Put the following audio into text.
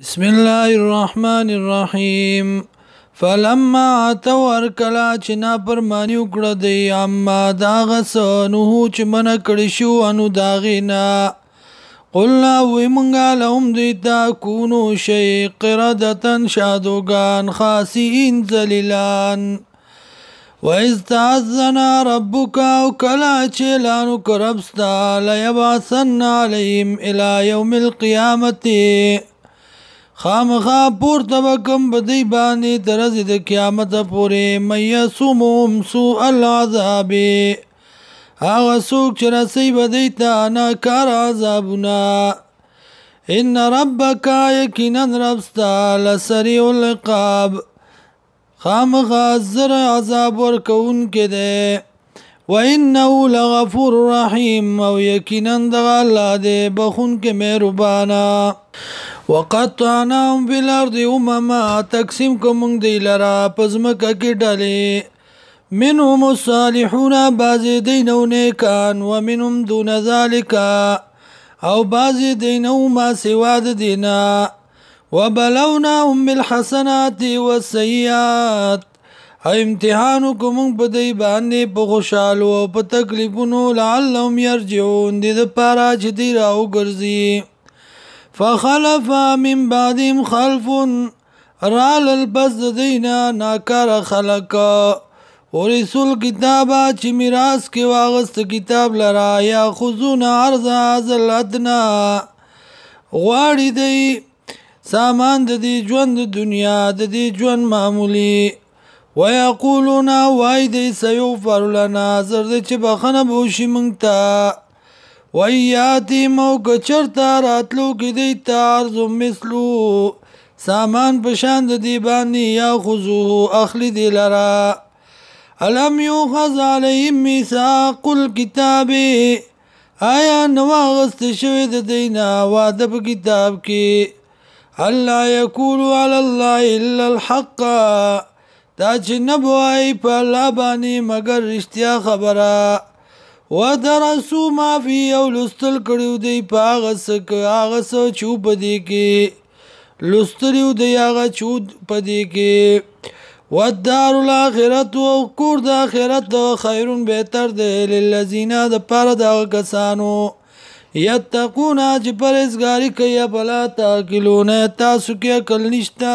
بسم الله الرحمن الرحیم فلما اتوا ارکلا چې نافرمانی وکړه دی اما دا غسه نوح چې منع کړی شو انو داغینا قلنا وی منګه لهم دیتا کونو شی قردتن شادوگان خاسئین ذلیلان وَإِذْ تَعَذَّنَ رَبُّكَ وَكَلَا چِلَانُ كَرَبْسْتَا لَيَبْعَثَنَّ عَلَيْهِمْ إِلَى يَوْمِ الْقِيَامَةِ خامخا پورته بکم بدی باندې درز د قیامت پورې مَيَّسُومُهُمْ سُوءَ الْعَذَابِ هغه څوک چې رسي بدی ته ناکار عذابونه ان ربک یقینا ربستا لسریع العقاب خامخا زر عذاب ورکون کې ده وانه لغفور رحیم او یقینا دغه الله دې بخون کې مهربانا وقطعناهم فی الارض امما تقسیم کوم دی لرا پزمکه کې ډلې منهم الصالحون بعض دینو نیکان ومنهم دون ذلك او بعض دینو ما سوا د دینا وبلوناهم بالحسنات والسيئات امتحانکم په دی باندې په خوشالو او په تکلیفونو لعلهم يرجعون دې لپاره چې دی راو ګرځي فخلف من بعدهم خلف رال البس دینا ناکار خلق ورسول کتابا چې میراث کې واغست کتاب لرا یا خذون عرض ذل ادنا غواړي دی سامان د دې ژوند دنیا د دې ژوند معمولی ويقولون وای دی سيغفر لنا زر دې چې بخنه بوشي مونږ ته ویاتی مو کچرتا راتلو کی دی تارزو مثلو سامان پشاند دی بانی یا خضو اخلی دی لرا علم یوخذ علیهم میثاق الكتاب آیا نواغست شوید دینا وعدب کتاب کی اللہ یکولو علی اللہ الا الحق تا چه نبوائی پا اللہ بانی مگر رشتیا خبره ودرسو ما فی او لستل کړیو دی په هغه څه چې په دې کې لستلیو دی هغه چې په دې کې والدار الاخرت او کور د آخرت خیرون بهتر دی للذین د پاره د کسانو یتقون چې پرهیزګاری کوي بلا تاکلون تاسو کې عقل نشته